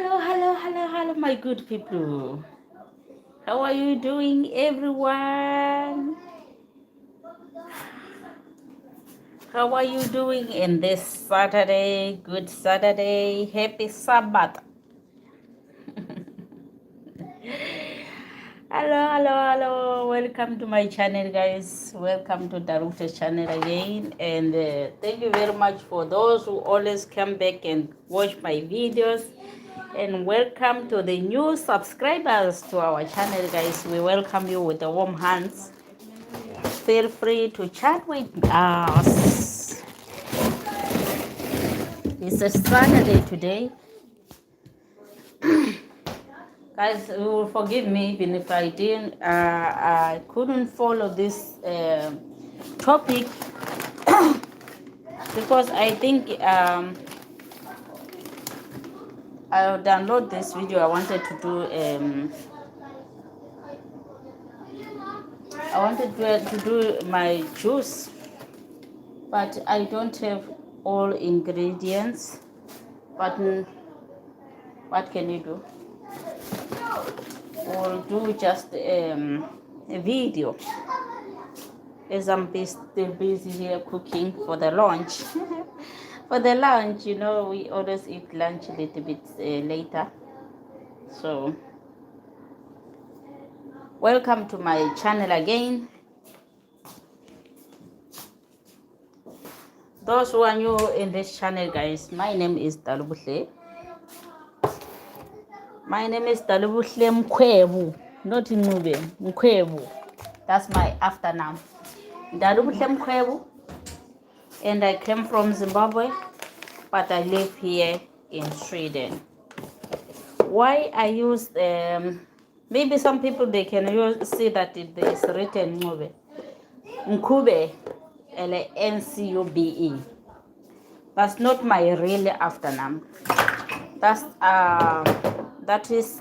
Hello, my good people. How are you doing, everyone? How are you doing in this Saturday? Good Saturday. Happy Sabbath. Hello. Welcome to my channel, guys. Welcome to Daruta's channel again. And thank you very much for those who always come back and watch my videos. And welcome to the new subscribers to our channel, guys. We welcome you with the warm hands. Feel free to chat with us. It's a Saturday today. Guys, you will forgive me even if I couldn't follow this topic because I think I'll download this video. I wanted to do my juice, but I don't have all ingredients. But what can you do? We'll do just a video as I'm still busy here cooking for the lunch. For the lunch, we always eat lunch a little bit later. So, welcome to my channel again. Those who are new in this channel, guys, my name is Dalubuhle. My name is Dalubuhle Mkwebu, not Nube, Mkwebu. That's my afternoon. Dalubuhle Mkwebu. And I came from Zimbabwe, but I live here in Sweden. Why I use maybe some people they can see that it is written Nkube, Nkube, L-A-N-C-U-B-E. That's not my real afternoon. That is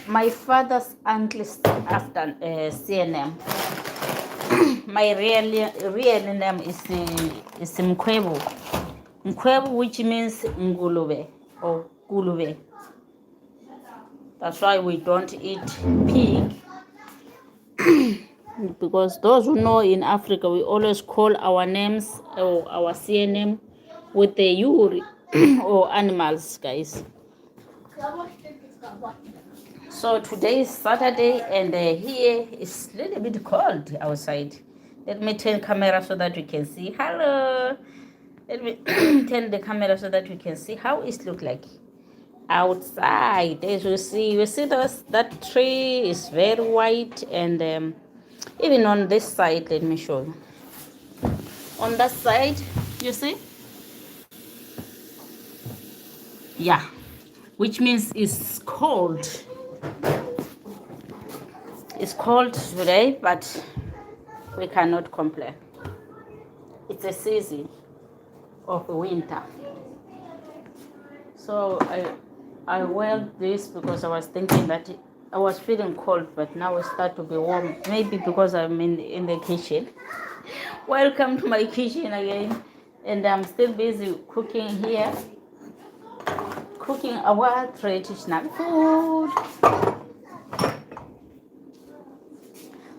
my father's uncle's after CNM. My real name is Mkwebu. Mkwebu, which means ngulube or gulube. That's why we don't eat pig. Because those who know in Africa, we always call our names or our CNM with the yuri or animals, guys. So today is Saturday and here it's a little bit cold outside. Let me turn camera so that we can see. Hello. Let me turn the camera so that we can see how it look like outside. As you see that tree is very white, and even on this side, let me show you. On that side, you see? Yeah, which means it's cold. It's cold today, but we cannot complain. It's a season of winter. So I wear this because I was thinking that I was feeling cold, but now it start to be warm. Maybe because I'm in the kitchen. Welcome to my kitchen again, and I'm still busy cooking here, cooking our traditional food.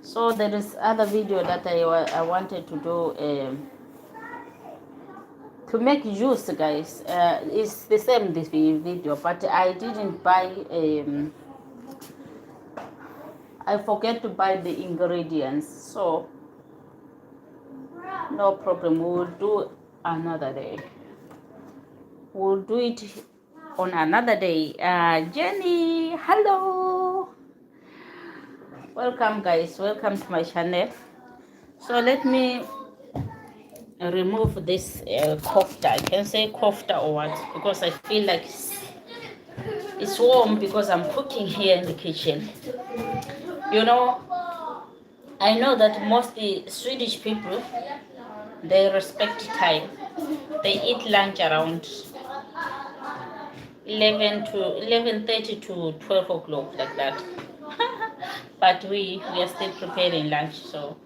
So there is other video that I wanted to do. To make juice, guys, it's the same this video, but I didn't buy. I forget to buy the ingredients, so no problem. We will do another day. We'll do it on another day. Jenny, hello. Welcome, guys. Welcome to my channel. So let me remove this kofta. I can say kofta or what, because I feel like it's warm because I'm cooking here in the kitchen. I know that mostly Swedish people, they respect time. They eat lunch around 11:30 to 12 o'clock, like that. But we are still preparing lunch, so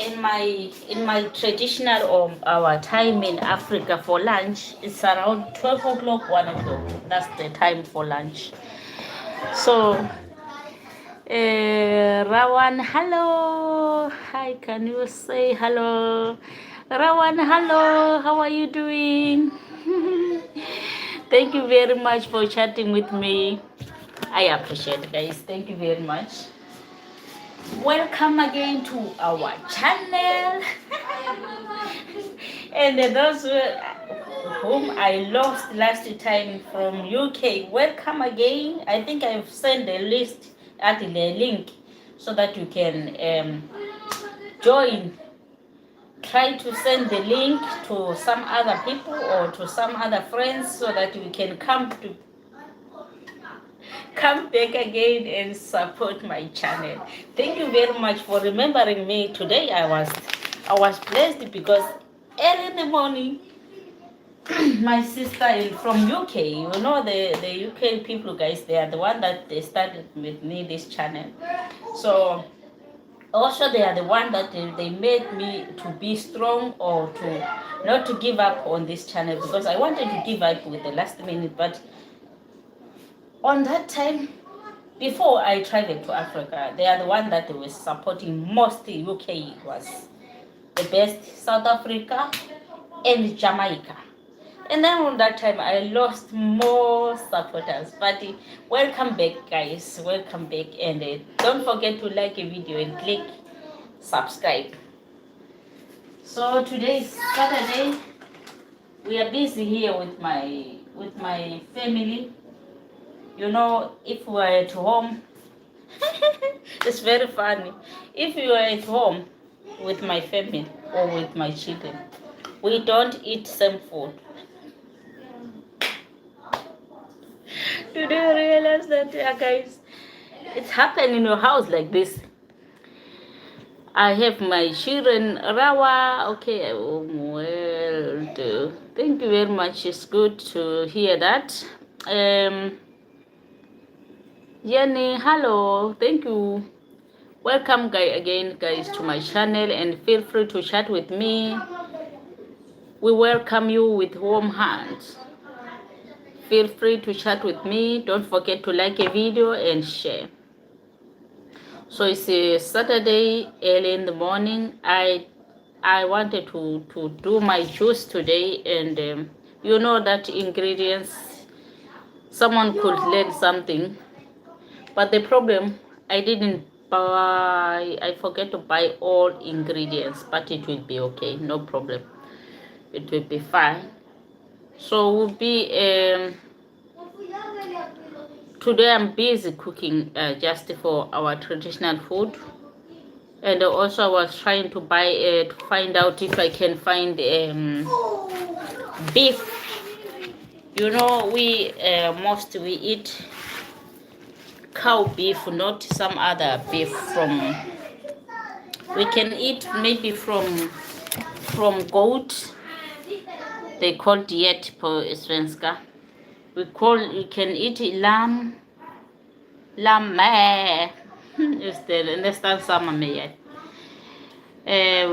in my traditional or our time in Africa for lunch, it's around 12 o'clock, 1 o'clock. That's the time for lunch. So Rawan, hello. Hi, can you say hello? Rawan, hello. How are you doing? Thank you very much for chatting with me. I appreciate it, guys. Thank you very much. Welcome again to our channel. And those whom I lost last time from UK, welcome again. I think I've sent a list at the link so that you can join. Try to send the link to some other people or to some other friends so that we can come back again and support my channel. Thank you very much for remembering me. Today I was blessed because early in the morning my sister from UK, the UK people, guys, they are the one that they started with me this channel. So also they are the one that they made me to be strong or to not to give up on this channel, because I wanted to give up with the last minute. But on that time, before I traveled to Africa, they are the one that were supporting most. UK was the best, South Africa and Jamaica. And then on that time, I lost more supporters. But welcome back, guys. Welcome back. And don't forget to like a video and click subscribe. So today is Saturday. We are busy here with my family. If we are at home, it's very funny. If you are at home with my family or with my children, we don't eat same food. Do you realize that, guys? It's happened in your house like this. I have my children, Rawa. Okay, well, thank you very much. It's good to hear that. Jenny, hello. Thank you. Welcome again, guys, to my channel, and feel free to chat with me. We welcome you with warm hands. Feel free to chat with me. Don't forget to like a video and share. So it's a Saturday early in the morning. I wanted to do my juice today, and you know that ingredients, someone could learn something. But the problem, I forget to buy all ingredients, but it will be okay, no problem. It will be fine. So we'll be, today I'm busy cooking just for our traditional food. And also I was trying to buy, to find out if I can find beef. We eat cow beef, not some other beef from. We can eat maybe from goat. They call diet på svenska. We can eat lamb is the nästan samma med.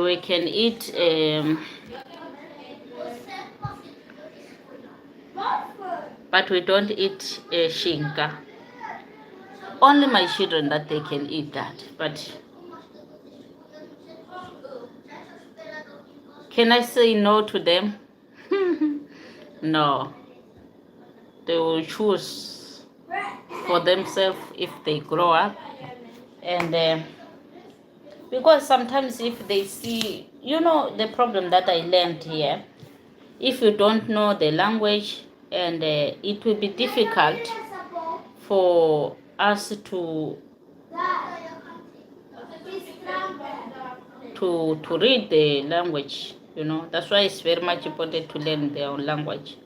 We can eat but we don't eat shinka. Only my children that they can eat that. But can I say no to them? No. They will choose for themselves if they grow up. And because sometimes if they see, the problem that I learned here, if you don't know the language, and it will be difficult for us to read the language. That's why it's very much important to learn their own language.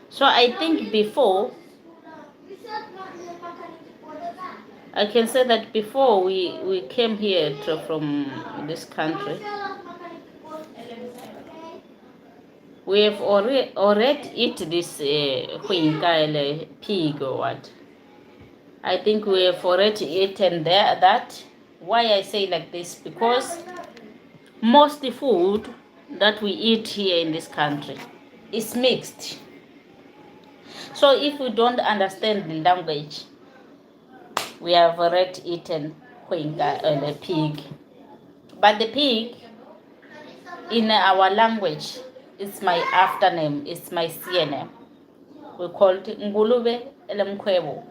So I think before, I can say that before we came here from this country, we have already eat this pig or what. I think we have already eaten that. Why I say like this? Because most food that we eat here in this country is mixed. So if we don't understand the language, we have already eaten Kwenga and the pig. But the pig in our language, it's my after name, it's my CNM. We call it Ngulube Elemkwebo.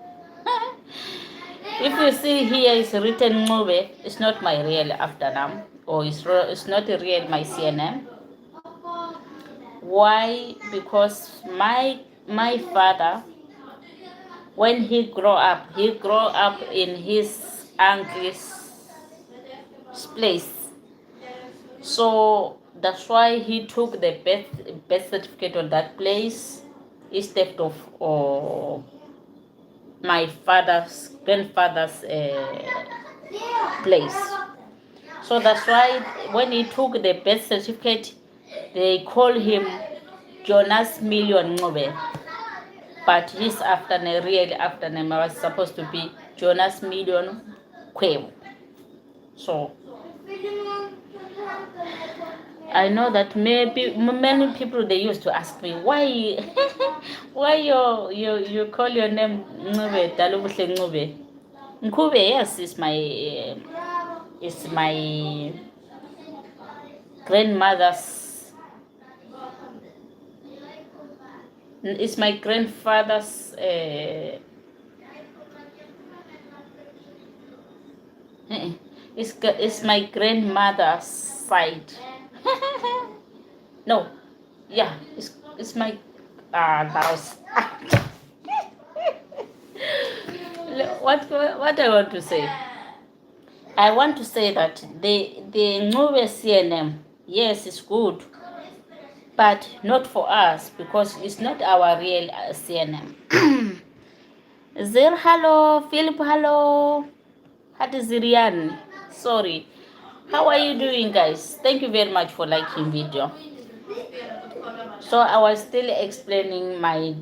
If you see here it's written Ngube, it's not my real after name, or it's not a real my CNM. Why? Because my father, when he grew up in his uncle's place. So that's why he took the birth certificate on that place instead of my grandfather's place. So that's why when he took the birth certificate, they call him Jonas Million Ngobe. But his after real after name was supposed to be Jonas Million Kwebo. So I know that maybe many people they used to ask me why why you call your name Ngube Dalubuhle Ngube. Ngube, yes, is my grandmother's, it's my grandfather's it's my grandmother's side. No, yeah, it's my house. What I want to say? I want to say that the Ngube CNM, yes, it's good, but not for us because it's not our real CNM. Zir, hello. Philip, hello. Hadi Zirian, sorry. How are you doing, guys? Thank you very much for liking video. So I was still explaining my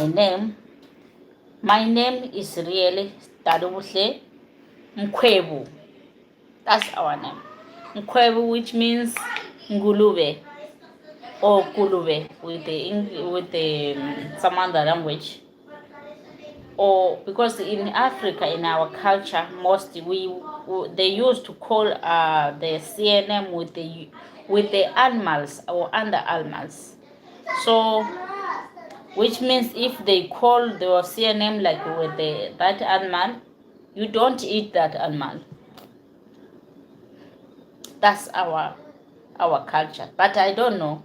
name. My name is really Dalubuhle Mkwebu. That's our name. Mkwebu, which means Ngulube or Kulube with the some other language. Or because in Africa, in our culture, mostly they used to call the CNM with the animals or under animals. So, which means if they call the CNM like with that animal, you don't eat that animal. That's our culture. But I don't know,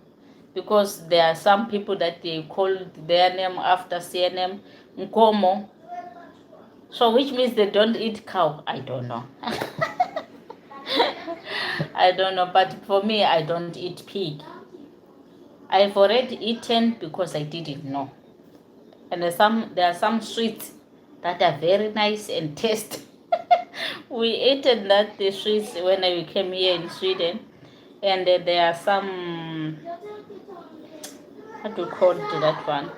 because there are some people that they call their name after CNM Nkomo. So which means they don't eat cow. I don't know. I don't know, but for me, I don't eat pig. I've already eaten because I didn't know. And there are some sweets that are very nice and tasty. We ate that the sweets when we came here in Sweden, and there are some, what do you call that one?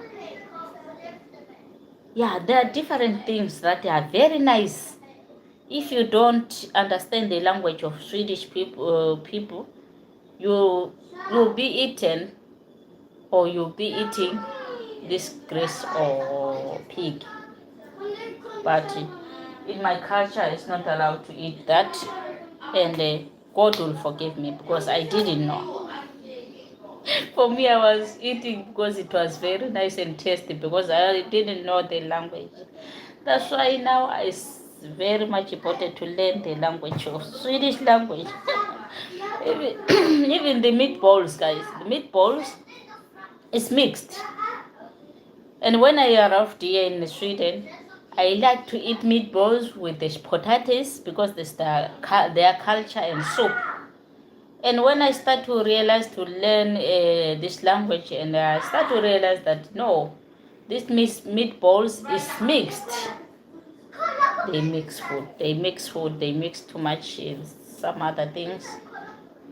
Yeah, there are different things that are very nice. If you don't understand the language of Swedish people, you'll be eaten, or you'll be eating this grass or pig. But in my culture, it's not allowed to eat that, and God will forgive me because I didn't know. For me, I was eating because it was very nice and tasty, because I didn't know the language. That's why now it's very much important to learn the language of Swedish language. Even the meatballs, guys, the meatballs is mixed. And when I arrived here in Sweden, I like to eat meatballs with the potatoes because their culture and soup. And when I start to realize to learn this language, and I start to realize that no, this meatballs is mixed. They mix food. They mix too much in some other things.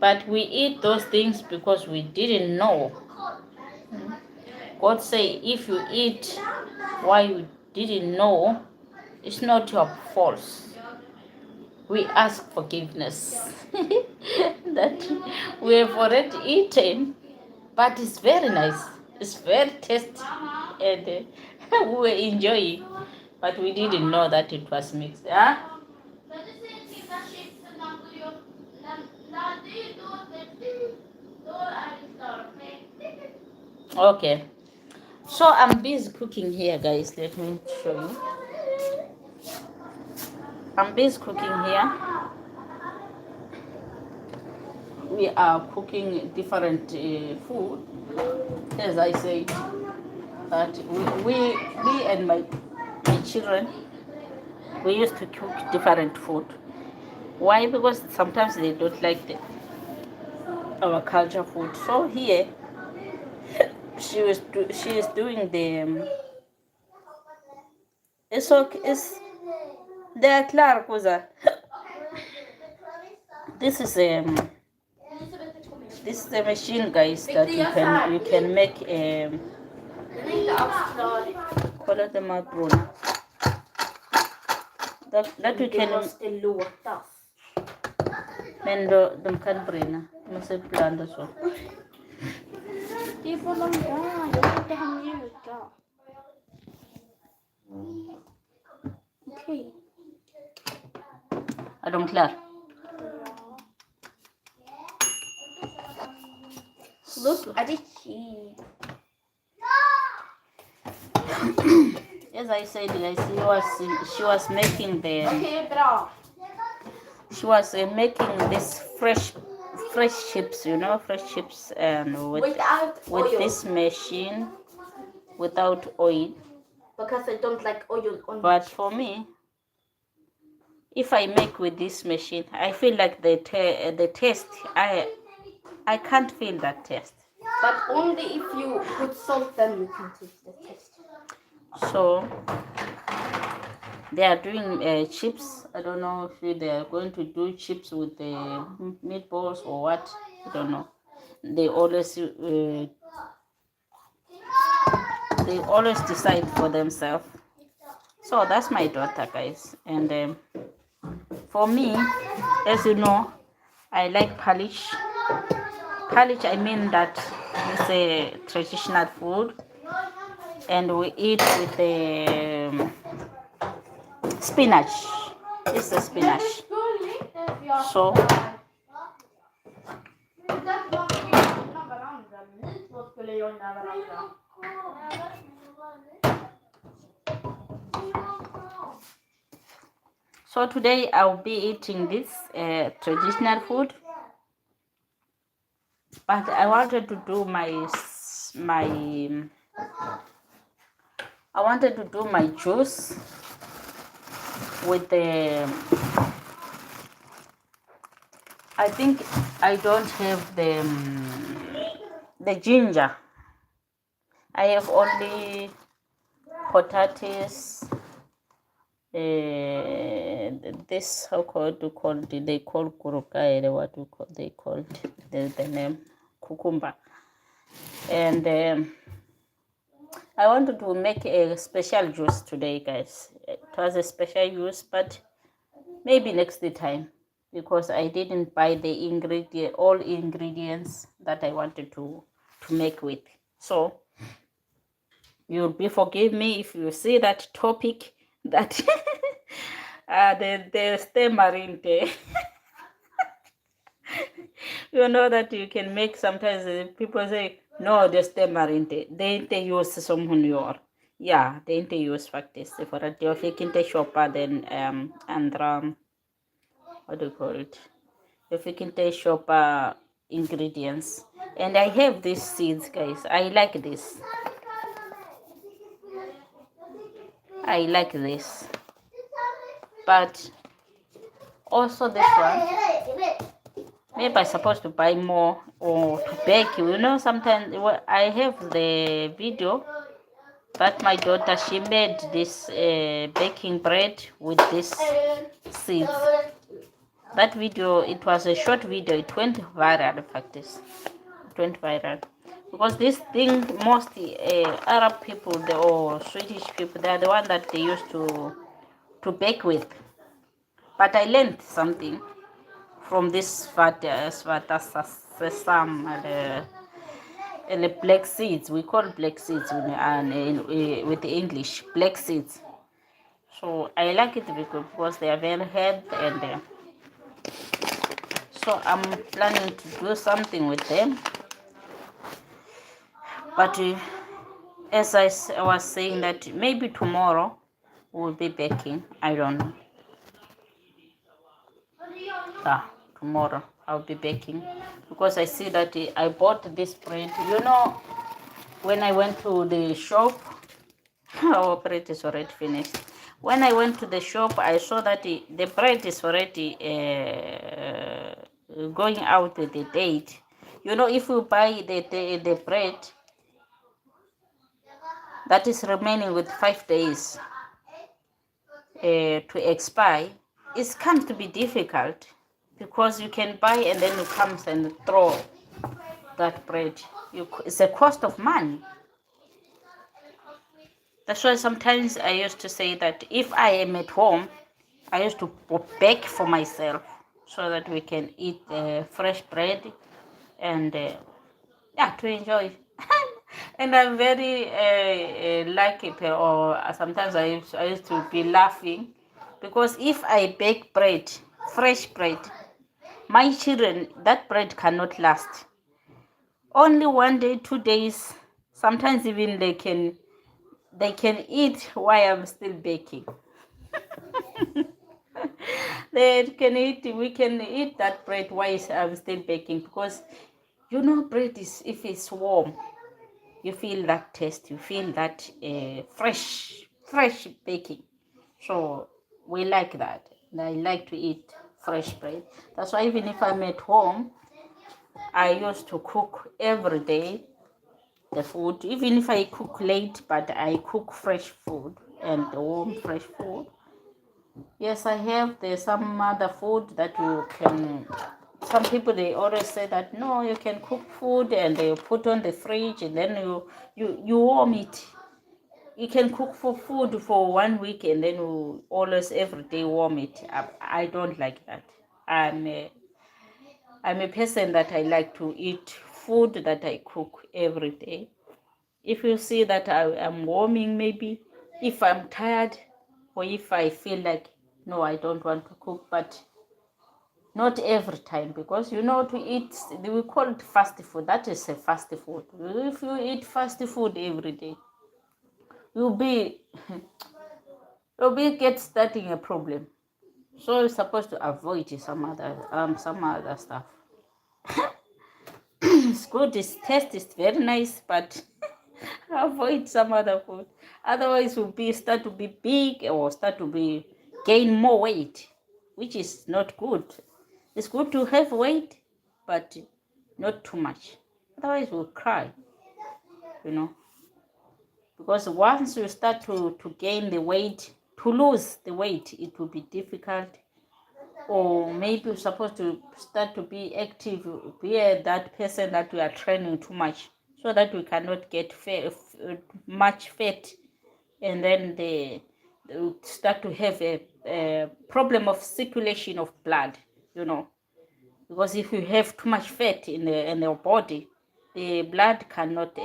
But we eat those things because we didn't know. God say, if you eat why you didn't know, it's not your fault. we ask forgiveness that we have already eaten, but it's very nice. It's very tasty, and we were enjoying, but we didn't know that it was mixed. Huh? Okay, so I'm busy cooking here, guys. Let me show you. I'm busy cooking here. We are cooking different food, as I said. That we and my children, we used to cook different food. Why? Because sometimes they don't like our culture food. So here she is doing the it's okay. It's they are clear, Kuza. This is this is a machine, guys, that you can make call it the mabrona. That you can men de kan brinna. Måste blanda så. Det är för långt där. Jag vill inte ha mjuka. Okej. Är de klar? Look at the cheese. As I said, guys, she was making the Okej, bra. she was making this fresh chips, fresh chips, and Without with oil. this machine without oil. Because I don't like oil on. But for me, if I make with this machine, I feel like the taste. I can't feel that taste. But only if you put salt, then you can taste the taste. So they are doing chips. I don't know if they are going to do chips with the meatballs or what. I don't know. They always decide for themselves. So that's my daughter, guys. And for me, as you know, I like palish. Palish, I mean that it's a traditional food, and we eat with the spinach. It's the spinach. So so today I'll be eating this traditional food, but I wanted to do I wanted to do my juice with the I think I don't have the ginger. I have only potatoes. This how called to call it? They call kurukai. What do call they called the name cucumber, and I wanted to make a special juice today, guys. It was a special juice, but maybe next time, because I didn't buy the all ingredients that I wanted to make with. So you'll be forgive me if you see that topic that the stammering day. You know that you can make sometimes people say no, the stammering day. They use someone your yeah, they use factors for that you're faking the shopper then and what do you call it? You're faking the shopper ingredients. And I have these seeds, guys. I like this. I like this. But also this one, maybe I'm supposed to buy more or to bake. Sometimes I have the video that my daughter, she made this baking bread with this seeds. That video, it was a short video. It went viral, in fact. It went viral. Because this thing, most Arab people or Swedish people, they are the one that they used to bake with. But I learned something from this Svata sesame and the black seeds. We call black seeds with the English black seeds. So I like it because they are very healthy, and so I'm planning to do something with them. But as I was saying that maybe tomorrow we'll be baking. I don't know. Tomorrow I'll be baking because I see that I bought this bread. When I went to the shop, our bread is already finished. When I went to the shop, I saw that the bread is already going out with the date. If you buy the bread that is remaining with 5 days to expire, it comes to be difficult because you can buy and then you come and throw that bread. It's a cost of money. That's why sometimes I used to say that if I am at home, I used to bake for myself so that we can eat fresh bread and to enjoy. And I'm very like it, or sometimes I used to be laughing because if I bake bread, fresh bread, my children, that bread cannot last. Only 1 day, 2 days, sometimes even they can eat while I'm still baking. We can eat that bread while I'm still baking because bread is, if it's warm, you feel that taste, you feel that fresh baking. So we like that. And I like to eat fresh bread. That's why even if I'm at home, I used to cook every day the food, even if I cook late, but I cook fresh food and warm fresh food. Yes, I have. There's some other food that you can. Some people, they always say that no, you can cook food and they put on the fridge and then you warm it. You can cook for food for 1 week and then you always every day warm it. I don't like that. I'm a person that I like to eat food that I cook every day. If you see that I am warming, maybe if I'm tired or if I feel like no, I don't want to cook, but not every time, because to eat, we call it fast food. That is a fast food. If you eat fast food every day, you'll be get starting a problem. So you're supposed to avoid some other stuff. It's good, its taste is very nice, but avoid some other food. Otherwise you'll start to be big or start to be gain more weight, which is not good. It's good to have weight, but not too much. Otherwise we'll cry, because once you start to gain the weight, to lose the weight, it will be difficult. Or maybe you're supposed to start to be active, be that person that we are training too much, so that we cannot get much fat, and then they start to have a problem of circulation of blood, because if you have too much fat in your body, the blood cannot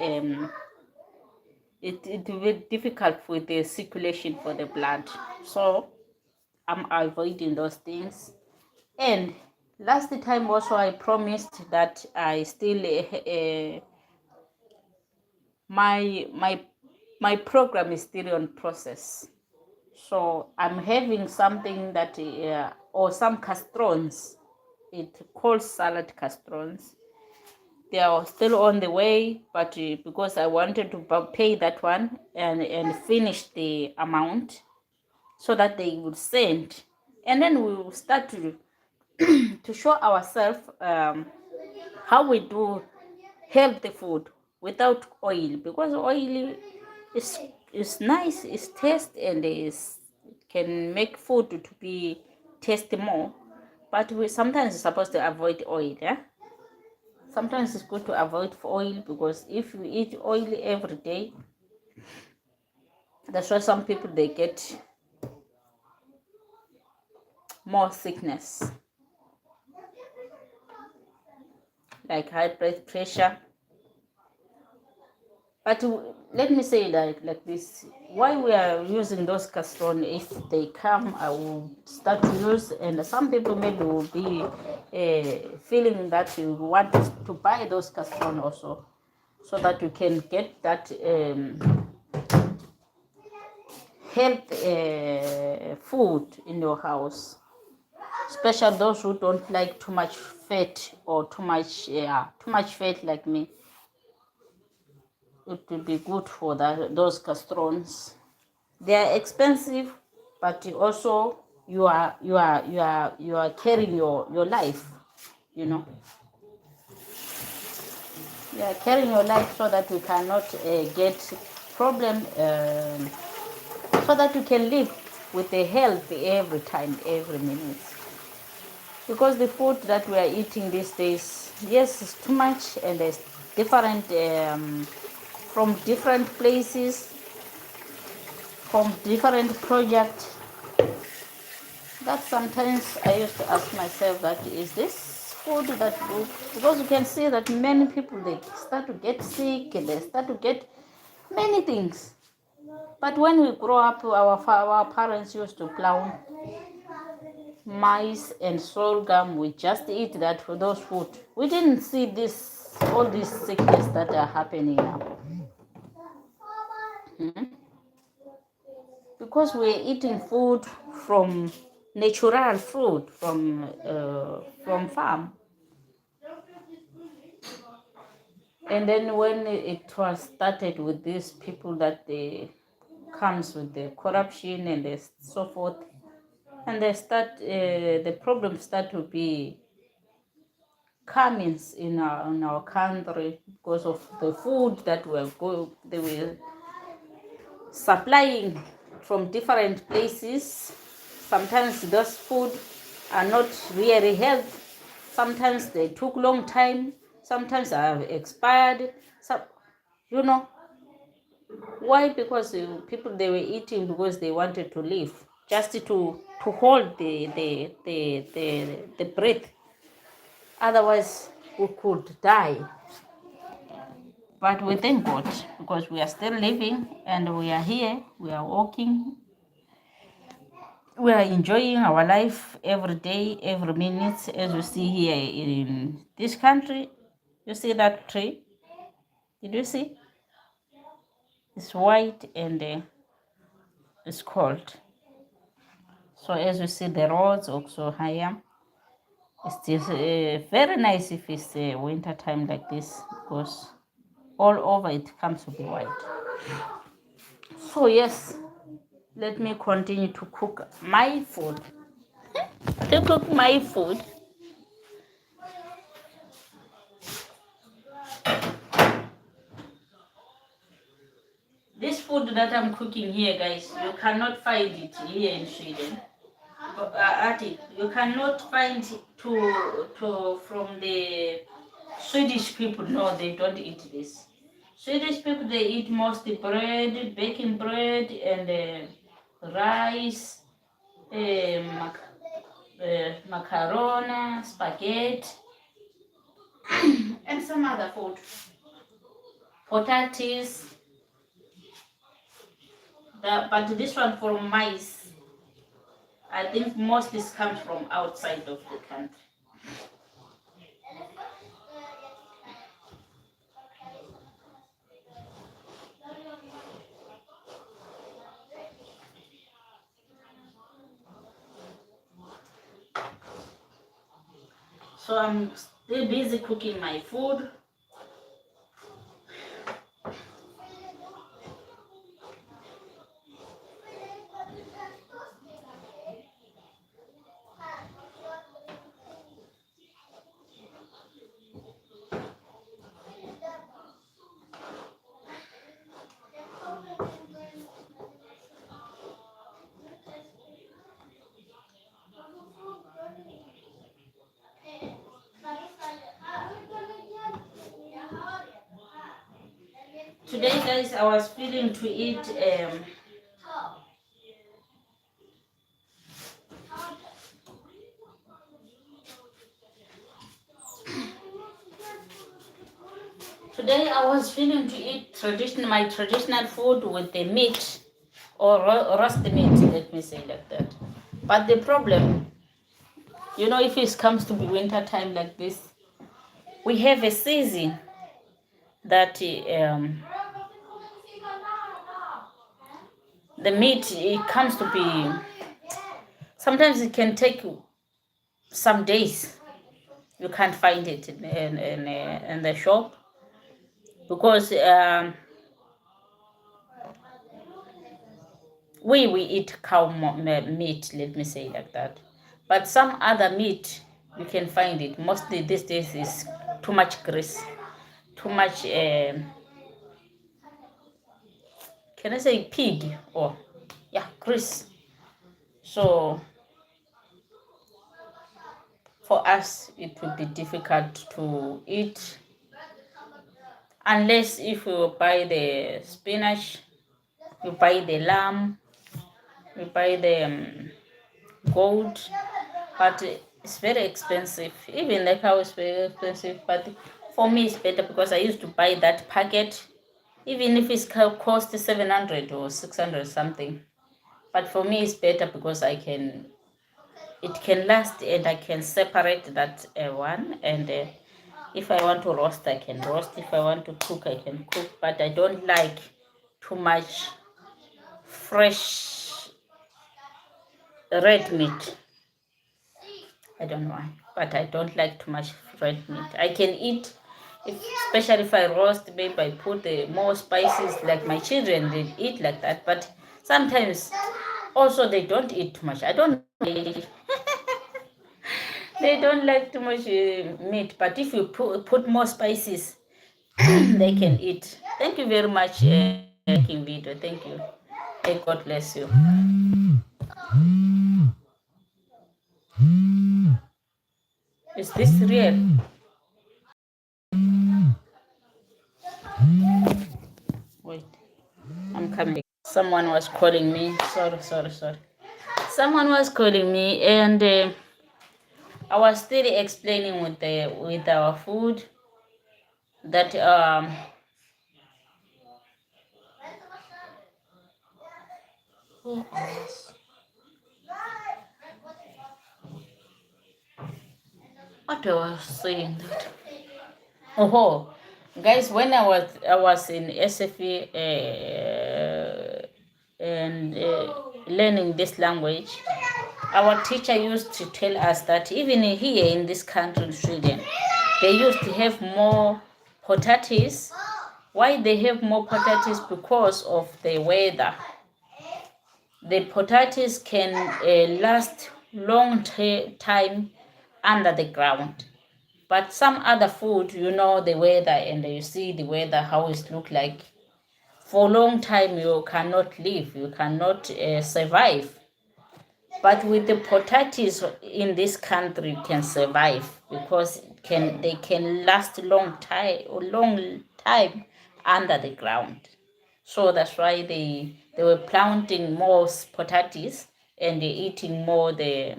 it will be difficult with the circulation for the blood. So I'm avoiding those things. And last time also I promised that I still my program is still on process. So I'm having something that or some castrons. It calls salad castrons. They are still on the way, but because I wanted to pay that one and finish the amount so that they will send, and then we will start to to show ourselves how we do healthy food without oil, because oil is nice, it's taste, and it can make food to be tasty more, but we sometimes supposed to avoid oil. Sometimes it's good to avoid oil, because if you eat oil every day, that's why some people they get more sickness, like high blood pressure. But let me say like this: why we are using those castrol? If they come, I will start to use, and some people maybe will be feeling that you want to buy those castrol also, so that you can get that health food in your house, especially those who don't like too much fat or too much fat like me. It will be good for those castrons. They are expensive, but also you are carrying your life, you know. You are carrying your life so that you cannot get problem, so that you can live with a health every time, every minute. Because the food that we are eating these days, yes, it's too much, and there's different from different places, from different projects. That sometimes I used to ask myself that is this food that good? Because you can see that many people, they start to get sick and they start to get many things. But when we grow up, our parents used to plow maize and sorghum. We just eat that for those food. We didn't see this all these sickness that are happening now. Mhm. Because we're eating food from natural food from farm. And then when it was started with these people that they comes with the corruption and so forth, and they start the problems start to be coming in our country because of the food that they were supplying from different places. Sometimes those food are not really healthy. Sometimes they took long time. Sometimes are expired. So, you know why? Because people, they were eating because they wanted to live, just to hold the breath. Otherwise, we could die. But we thank God because we are still living and we are here. We are walking. We are enjoying our life every day, every minute. As you see here in this country, you see that tree? Did you see? It's white and it's cold. So as you see, the roads also higher. It's just very nice if it's winter time like this, because all over it comes to be white. So yes, let me continue to cook my food. To cook my food. This food that I'm cooking here, guys, you cannot find it here in Sweden. Ati, you cannot find it to from the Swedish people. No, they don't eat this. Swedish people, they eat mostly bread, baking bread, and rice, macaroni, spaghetti, and some other food. Potatoes. But this one from mice, I think most this comes from outside of the country. So I'm still busy cooking my food. Today, guys, I was feeling to eat Today I was feeling to eat my traditional food with the meat or roast meat, let me say like that. But the problem, if it comes to be winter time like this, we have a season that the meat it comes to be. Sometimes it can take some days. You can't find it in the shop because we eat cow meat, let me say like that. But some other meat you can find it. Mostly these days is too much grease, too much. Can I say pig or yeah, grease? So for us, it would be difficult to eat unless if you buy the spinach, you buy the lamb, you buy the goat, but it's very expensive. Even the cow is very expensive, but for me it's better because I used to buy that packet, even if it's cost 700 or 600 something. But for me it's better because it can last and I can separate that one, and if I want to roast I can roast, if I want to cook I can cook, but I don't like too much fresh red meat. I don't know why, but I don't like too much red meat. I can eat, especially if I roast, maybe I put more spices. Like my children, they eat like that. But sometimes also they don't eat too much. I don't. They don't like too much meat. But if you put more spices, they can eat. Thank you very much, making video. Thank you. May God bless you. Is this real? Wait, I'm coming. Someone was calling me. Sorry. Someone was calling me, and I was still explaining with our food that what I was saying that. Oh, guys, when I was in SFE and learning this language, our teacher used to tell us that even here in this country, in Sweden, they used to have more potatoes. Why they have more potatoes? Because of the weather. The potatoes can last long time under the ground. But some other food, the weather, and you see the weather, how it look like. For a long time, you cannot live, you cannot survive. But with the potatoes in this country, you can survive because they can last long time under the ground. So that's why they were planting more potatoes and they eating more the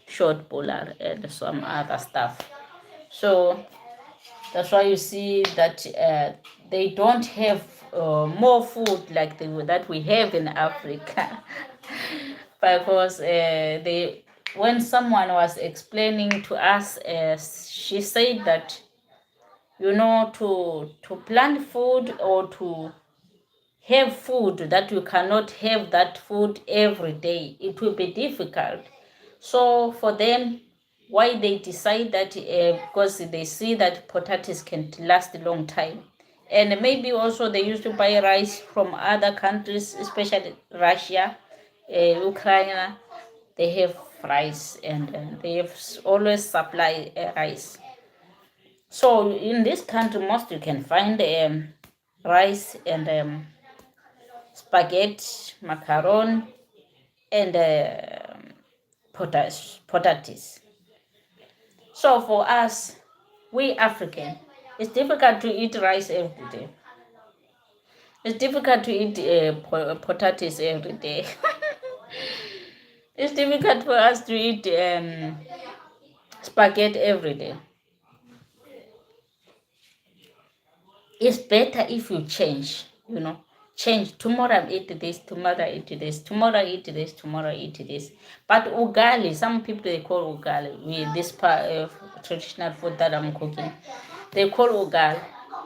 short boller and some other stuff. So that's why you see that they don't have more food like that we have in Africa. Because when someone was explaining to us, she said that to plant food or to have food that you cannot have that food every day, it will be difficult. So for them, why they decide that because they see that potatoes can last a long time, and maybe also they used to buy rice from other countries, especially Russia, Ukraine. They have rice and they have always supply rice. So in this country, most you can find rice and spaghetti, macaron, and potatoes. So for us, we African, it's difficult to eat rice every day. It's difficult to eat potatoes every day. It's difficult for us to eat spaghetti every day. It's better if you change, change. Tomorrow I eat this, tomorrow I eat this, tomorrow I eat this, tomorrow I eat this. But ugali, some people they call ugali with this part of traditional food that I'm cooking. They call ugali.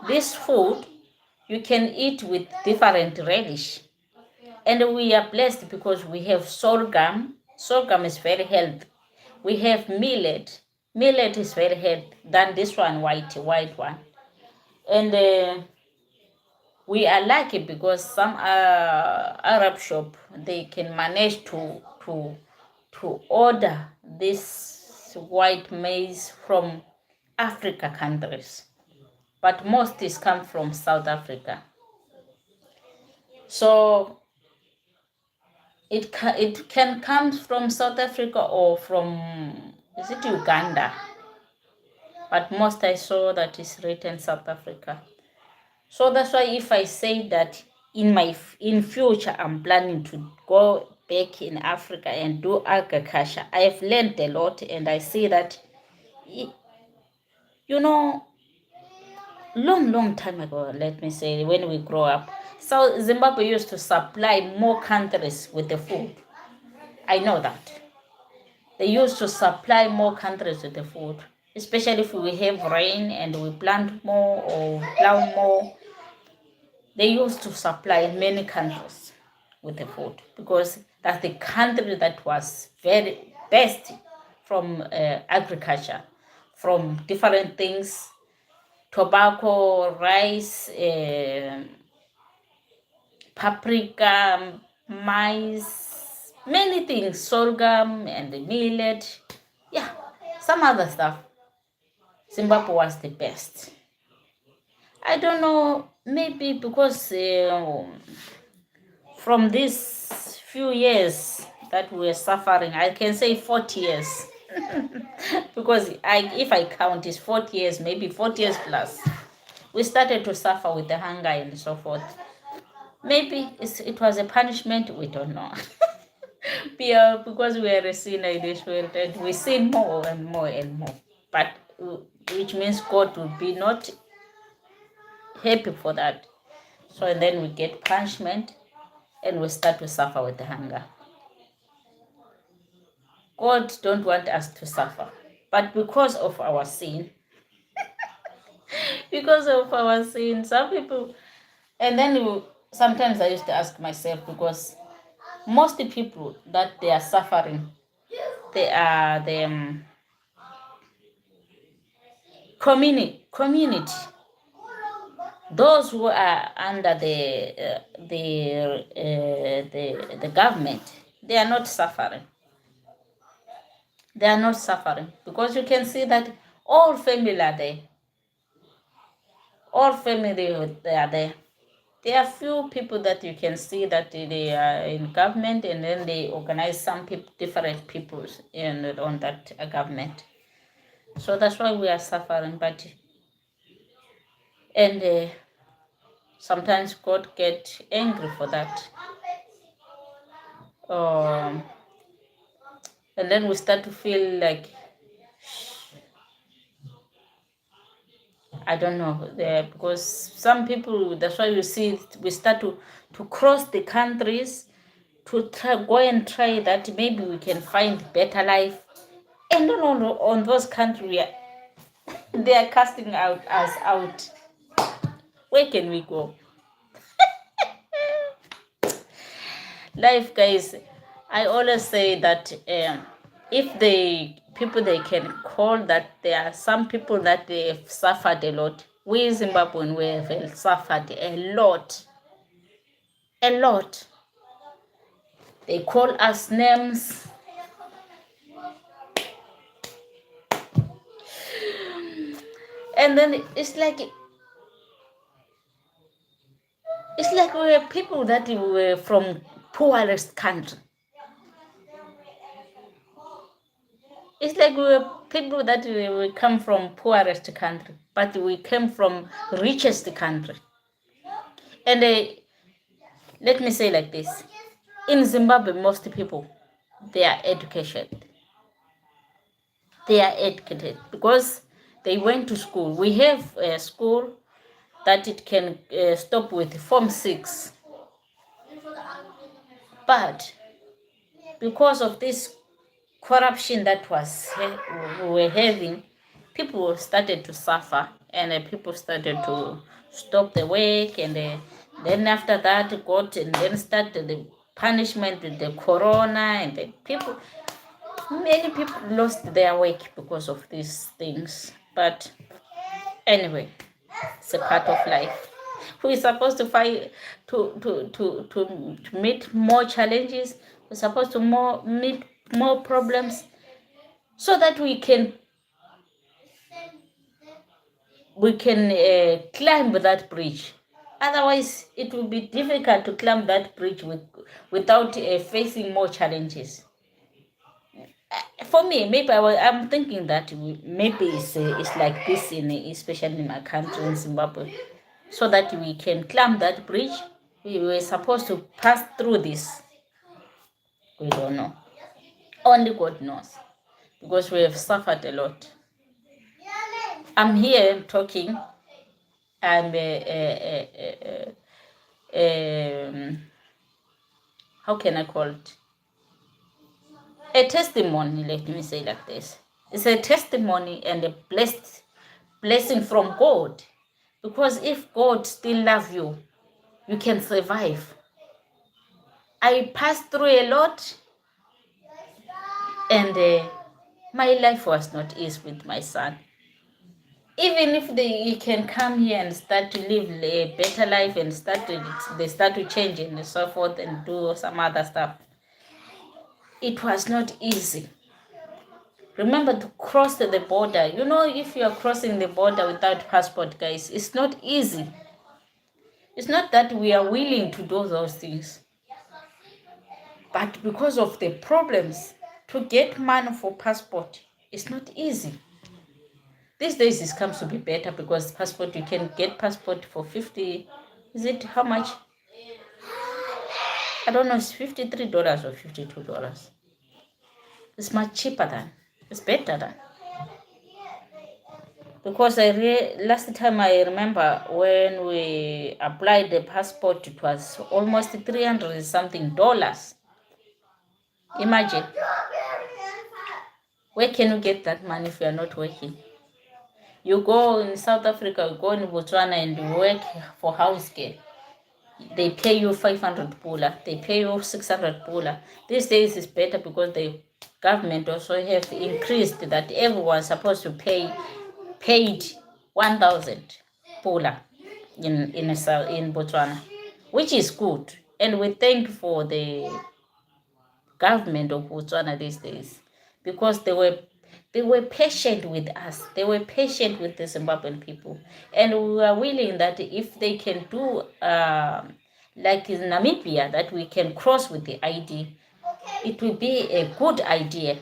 This food you can eat with different relish. And we are blessed because we have sorghum. Sorghum is very healthy. We have millet. Millet is very healthy than this one, white one. And we are lucky because some Arab shop they can manage to order this white maize from Africa countries, but most is come from South Africa. So it can come from South Africa or from, is it Uganda? But most I saw that is written South Africa. So that's why if I say that in future I'm planning to go back in Africa and do agriculture, I've learned a lot, and I see that, long time ago, let me say, when we grow up, so Zimbabwe used to supply more countries with the food. I know that. They used to supply more countries with the food, especially if we have rain and we plant more or plow more. They used to supply many countries with the food because that's the country that was very best from agriculture, from different things, tobacco, rice, paprika, maize, many things, sorghum and millet, yeah, some other stuff. Zimbabwe was the best. I don't know, maybe because from these few years that we're suffering, I can say 40 years. Because if I count, it's 40 years, maybe 40 years plus. We started to suffer with the hunger and so forth. Maybe it was a punishment, we don't know. Because we are a sinner in this world, and we sin more and more and more. But which means God will be not happy for that. So and then we get punishment and we start to suffer with the hunger. God don't want us to suffer. But because of our sin, some people, and then sometimes I used to ask myself, because most people that they are suffering, they are the community. Those who are under the government, they are not suffering. They are not suffering because you can see that all family are there. All family they are there. There are few people that you can see that they are in government, and then they organize some people, different peoples on that government. So that's why we are suffering. And sometimes God get angry for that. And then we start to feel like, I don't know, because some people, that's why you see we start to cross the countries to go and try that maybe we can find better life. And then on those countries, they are casting us out. Where can we go? Life, guys, I always say that if people they can call that there are some people that they have suffered a lot. We Zimbabwean, we have suffered a lot. A lot. They call us names. And then it's like we were people that were from poorest country. It's like we were people that we come from poorest country, but we came from richest country. And let me say like this. In Zimbabwe, most people, they are educated. They are educated because they went to school. We have a school that it can stop with Form 6. But because of this corruption that we were having, people started to suffer, and people started to stop the work, and then after that got, and then started the punishment with the corona, and the many people lost their work because of these things. But anyway, it's a part of life. We're supposed to fight to meet more challenges. We're supposed to meet more problems so that we can climb that bridge. Otherwise, it will be difficult to climb that bridge without facing more challenges. For me, maybe I'm thinking that maybe it's like this especially in my country, in Zimbabwe, so that we can climb that bridge. We were supposed to pass through this. We don't know. Only God knows, because we have suffered a lot. I'm here talking. I'm how can I call it? A testimony, let me say like this. It's a testimony and a blessing from God. Because if God still loves you, you can survive. I passed through a lot, and my life was not easy with my son. Even if he can come here and start to live a better life and they start to change and so forth and do some other stuff, it was not easy. Remember to cross the border. You know, if you are crossing the border without passport, guys, it's not easy. It's not that we are willing to do those things, but because of the problems to get money for passport, it's not easy. These days it comes to be better, because passport, you can get passport for 50, is it how much? I don't know, it's $53 or $52. It's much cheaper than, it's better than. Because last time I remember when we applied the passport, it was almost $300 something. Imagine. Where can you get that money if you are not working? You go in South Africa, you go in Botswana and you work for house care. They pay you 500 pula. They pay you 600 pula. These days it's better because the government also have increased that everyone's supposed to paid 1,000 pula in Botswana, which is good. And we thank for the government of Botswana these days, because they were patient with us. They were patient with the Zimbabwean people, and we are willing that if they can do like in Namibia, that we can cross with the ID, it will be a good idea.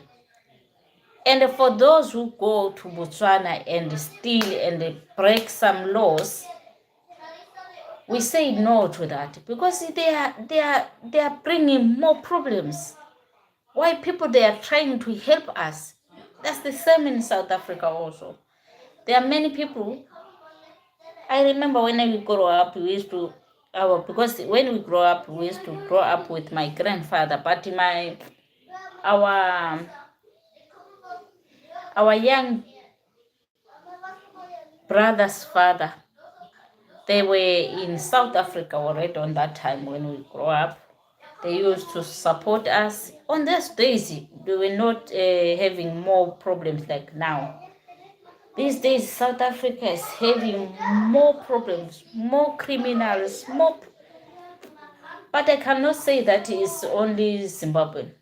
And for those who go to Botswana and steal and break some laws, we say no to that, because they are bringing more problems. Why people they are trying to help us? That's the same in South Africa also. There are many people. I remember when I grew up, we used to because when we grow up, we used to grow up with my grandfather, but our young brother's father, they were in South Africa already on that time when we grew up. They used to support us. On those days, they were not having more problems like now. These days, South Africa is having more problems, more criminals, more. But I cannot say that it's only Zimbabwean.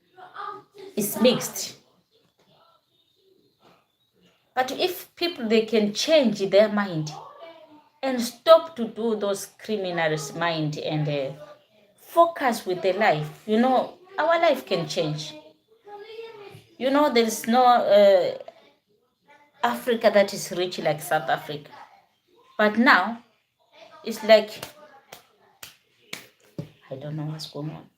It's mixed. But if people, they can change their mind and stop to do those criminals' mind and focus with their life, you know, our life can change. You know, there is no Africa that is rich like South Africa. But now, it's like, I don't know what's going on.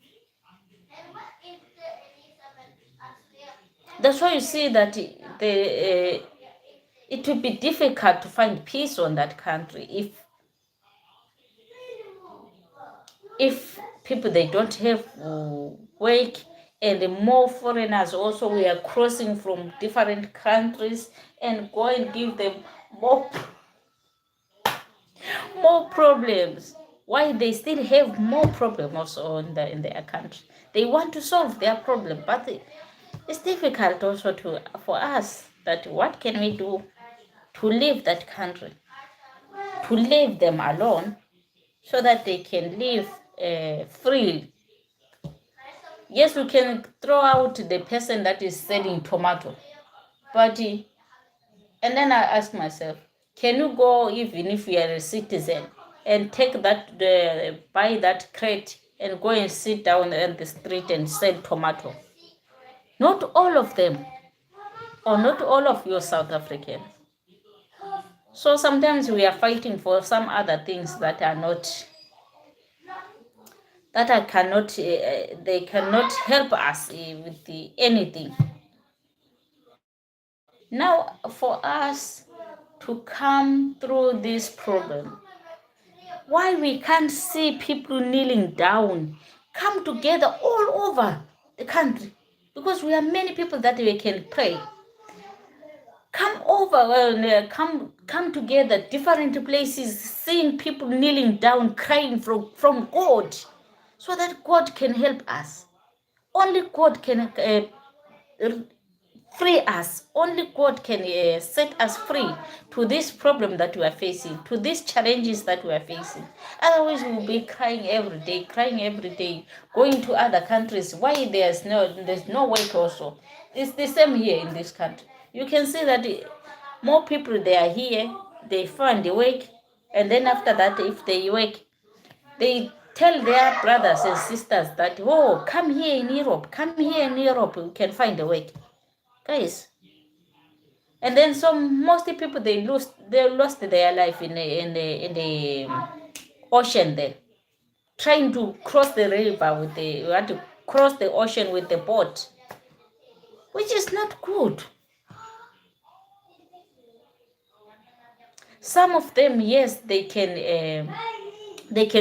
That's why you see that it will be difficult to find peace on that country if if people they don't have work, and more foreigners also we are crossing from different countries and go and give them more problems. Why they still have more problems also in their country? They want to solve their problem, but it's difficult also to for us that what can we do to leave that country, to leave them alone so that they can live freely. Yes, we can throw out the person that is selling tomato, but and then I ask myself, can you go even if you are a citizen and take that buy that crate and go and sit down on the street and sell tomato? Not all of them, or not all of you South Africans. So sometimes we are fighting for some other things that are not, that I cannot, they cannot help us with anything. Now, for us to come through this problem, why we can't see people kneeling down, come together all over the country, because we are many people that we can pray. Come over, come together, different places, seeing people kneeling down, crying from God, so that God can help us. Only God can free us. Only God can set us free to this problem that we are facing, to these challenges that we are facing. Otherwise, we will be crying every day, going to other countries. Why there's no work also? It's the same here in this country. You can see that more people they are here, they find the work, and then after that, if they work, they tell their brothers and sisters that, oh, come here in Europe, we can find a work. Guys, and then some most people they lost their life in the ocean there, trying to cross the river with the you have to cross the ocean with the boat, which is not good. Some of them, yes, they can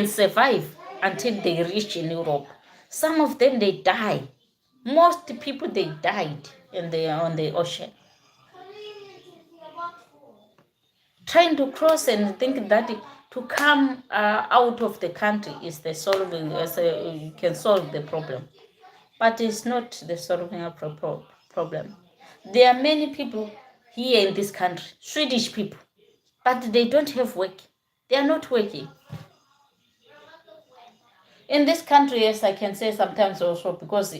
survive until they reach in Europe. Some of them they die. Most people they died in the on the ocean, trying to cross and think that to come out of the country is the solving, you can solve the problem, but it's not the solving of problem. There are many people here in this country, Swedish people, but they don't have work. They are not working in this country. Yes, I can say sometimes also because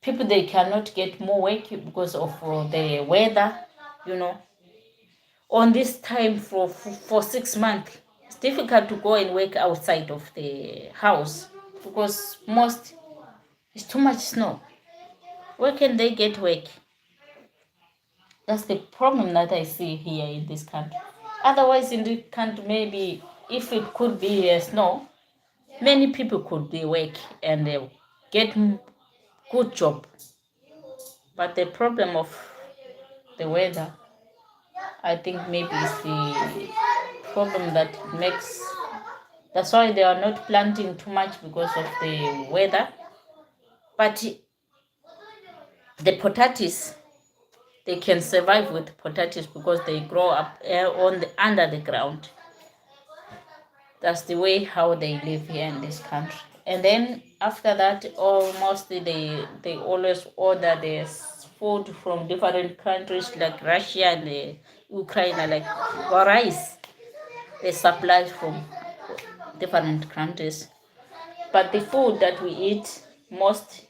people they cannot get more work because of the weather, you know. On this time for 6 months, it's difficult to go and work outside of the house because most it's too much snow. Where can they get work? That's the problem that I see here in this country. Otherwise, in the country, maybe if it could be snow, many people could be work and get good job. But the problem of the weather, I think maybe is the problem that makes. That's why they are not planting too much because of the weather. But the potatoes, they can survive with potatoes because they grow up under the ground. That's the way how they live here in this country. And then after that, almost they always order their food from different countries like Russia and Ukraine, like rice. They supply from different countries. But the food that we eat, most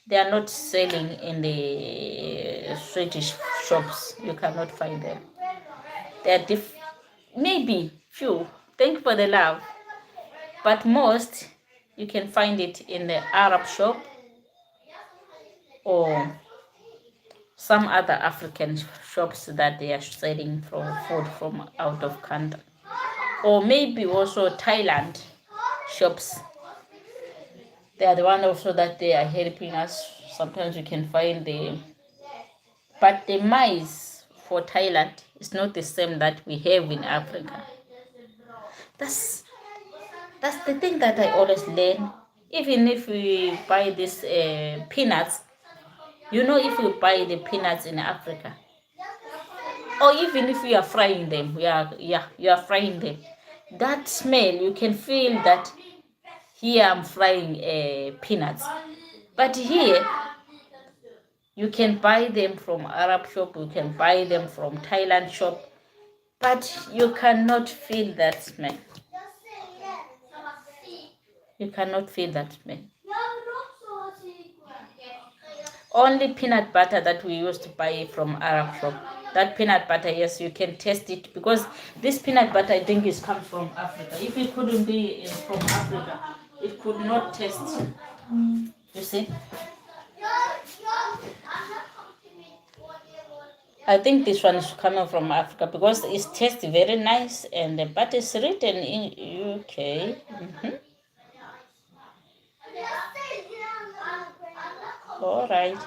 they are not selling in the Swedish shops. You cannot find them. They are maybe few. Thank you for the love. But most you can find it in the Arab shop or some other African shops that they are selling from food from out of country. Or maybe also Thailand shops. They are the one also that they are helping us. Sometimes we can find but the maize for Thailand is not the same that we have in Africa. That's That's the thing that I always learn. Even if we buy this peanuts, if you buy the peanuts in Africa, or even if you are frying them, you are frying them. That smell, you can feel that here I'm frying peanuts. But here, you can buy them from Arab shop, you can buy them from Thailand shop, but you cannot feel that smell. You cannot feel that smell. Only peanut butter that we used to buy from Arab shop. That peanut butter, yes, you can taste it because this peanut butter, I think, is comes from Africa. If it couldn't be from Africa, it could not taste. You see? I think this one is coming from Africa because it tastes very nice, but it's written in UK. All right.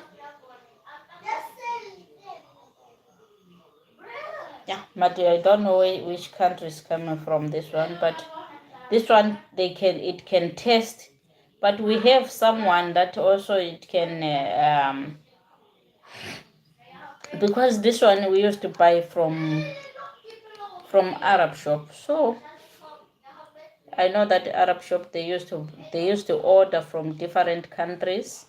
Yeah, but I don't know which country is coming from this one, but this one it can taste. But we have someone that also it can because this one we used to buy from Arab shop. So I know that Arab shop they used to order from different countries.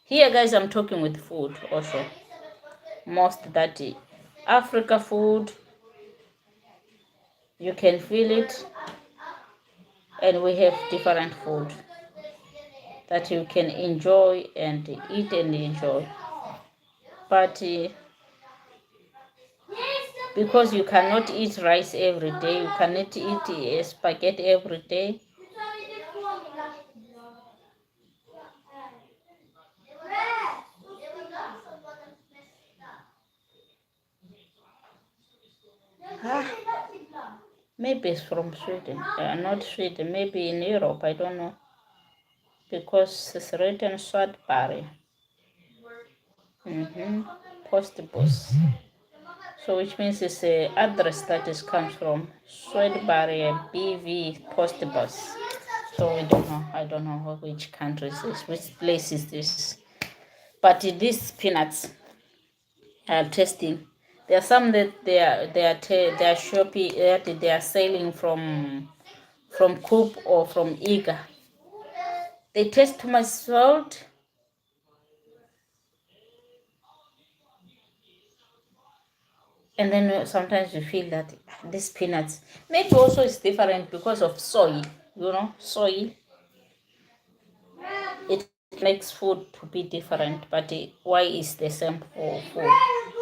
Here, guys, I'm talking with food also. Most that Africa food, you can feel it, and we have different food that you can enjoy and eat and enjoy. But because you cannot eat rice every day, you cannot eat spaghetti every day. Maybe it's from Sweden, not Sweden, maybe in Europe, I don't know. Because it's written Swadbury. Postbus. So which means it's a address that is comes from Swadbury BV Postbus. So we don't know. I don't know which country is this, which place is this. But these peanuts are testing. There are some that they are shopping that they are selling from Coop or from Eager. They taste too much salt. And then sometimes you feel that these peanuts, maybe also it's different because of soil, soil. It makes food to be different, but why is the same for food?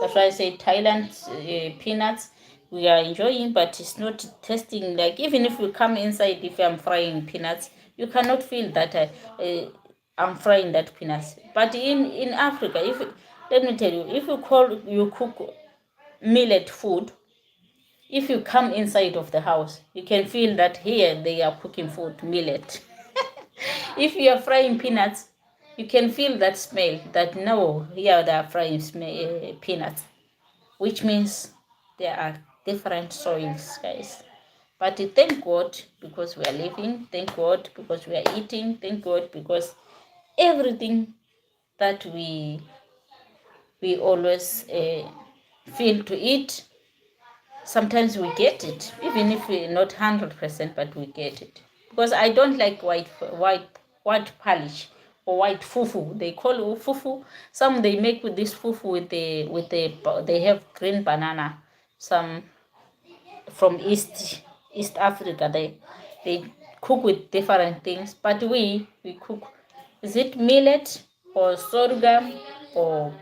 That's why I say Thailand peanuts, we are enjoying, but it's not tasting like, even if you come inside, if I'm frying peanuts, you cannot feel that I'm frying that peanuts. But in Africa, let me tell you, if you cook millet food, if you come inside of the house, you can feel that here they are cooking food, millet. If you are frying peanuts, you can feel that smell, that no, here they are frying peanuts, which means there are different soils, guys. But thank God because we are living, thank God because we are eating, thank God because everything that we always feel to eat, sometimes we get it, even if we're not 100%, but we get it. Because I don't like white polish or white fufu. They call it fufu. Some they make with this fufu they have green banana. Some from East Africa they cook with different things. But we cook, is it millet or sorghum or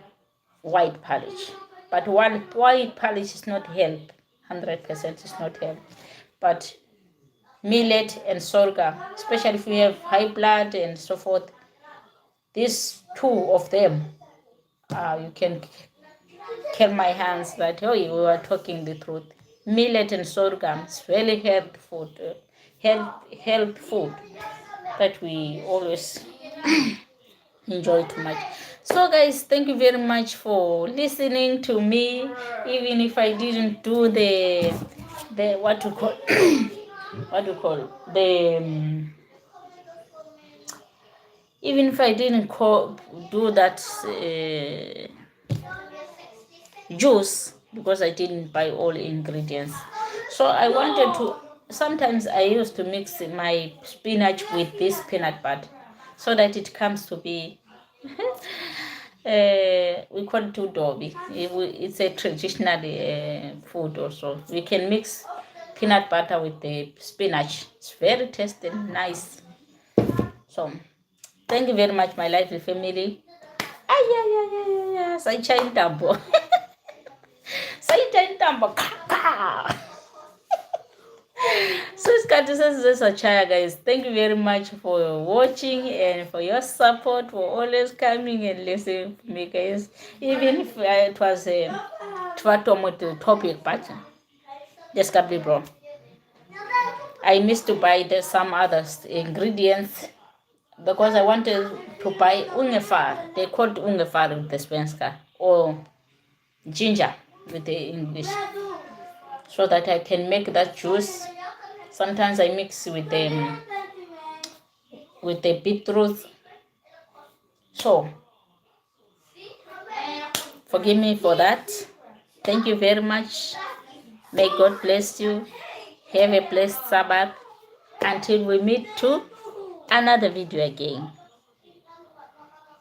white polish? But white polish is not help. 100% is not help. But millet and sorghum, especially if you have high blood and so forth, these two of them, you can kill my hands that, oh, we were talking the truth. Millet and sorghum is really health food, health food that we always enjoy too much. So guys, thank you very much for listening to me, even if I didn't do the what to call what do you call it? The even if I didn't do that juice because I didn't buy all ingredients. So I wanted to, sometimes I used to mix my spinach with this peanut butter so that it comes to be, we call it udobi. It's a traditional food also. We can mix peanut butter with the spinach. It's very tasty and nice. So thank you very much, my lovely family. Ay, ay, ay, ay, ay, ay. Sayitshaya intambo. Sayitshaya intambo. So isikhathi sesizesatshaya, guys. Thank you very much for watching and for your support, for always coming and listening to me, guys. Even if it was a topic, but just can't bro. I missed to buy some other ingredients because I wanted to buy ungefar. They called ungefar with the svenska, or ginger with the English, so that I can make that juice. Sometimes I mix with the beetroot. So forgive me for that. Thank you very much. May God bless you. Have a blessed Sabbath until we meet to another video again.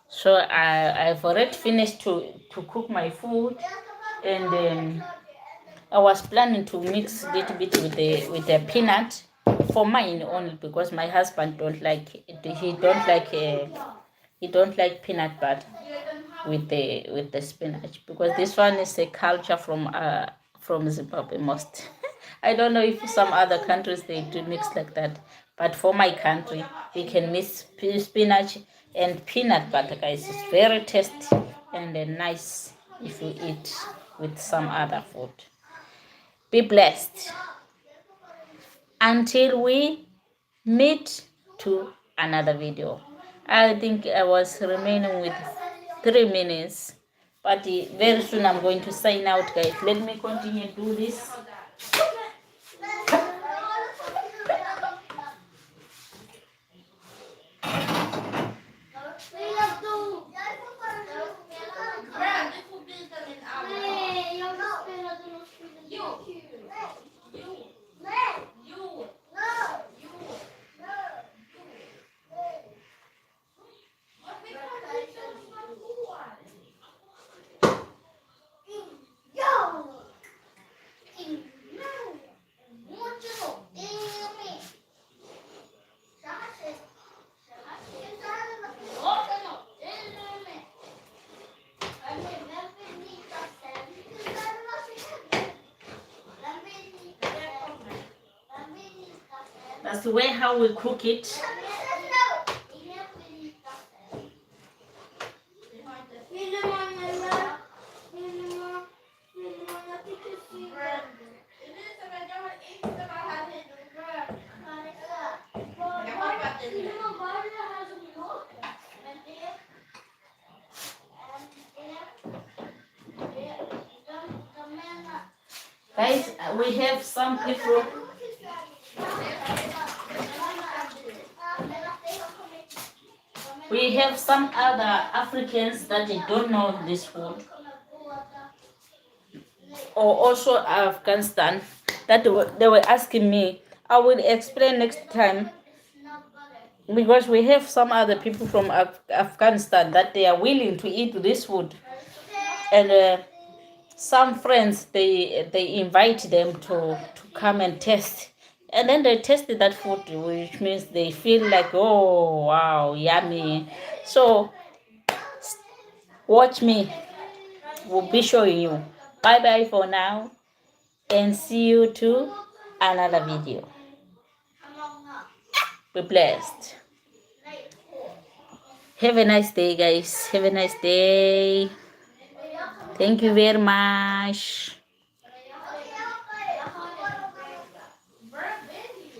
So I've already finished to cook my food, and I was planning to mix a little bit with the peanut for mine only, because my husband don't like it. He don't like peanut butter with the spinach, because this one is a culture from Zimbabwe most. I don't know if some other countries they do mix like that, but for my country we can mix spinach and peanut butter, guys. It's very tasty and nice if you eat with some other food. Be blessed until we meet to another video. I think I was remaining with 3 minutes, but very soon I'm going to sign out, guys. Let me continue to do this. That's the way how we cook it. Guys, we have some people. We have some other Africans that they don't know this food, or also Afghanistan, that they were asking me. I will explain next time, because we have some other people from Afghanistan that they are willing to eat this food, and some friends they invite them to come and test, and then they tasted that food, which means they feel like, oh wow, yummy. So watch me, we'll be showing you. Bye bye for now, and see you to another video. Be blessed. Have a nice day, guys. Have a nice day. Thank you very much.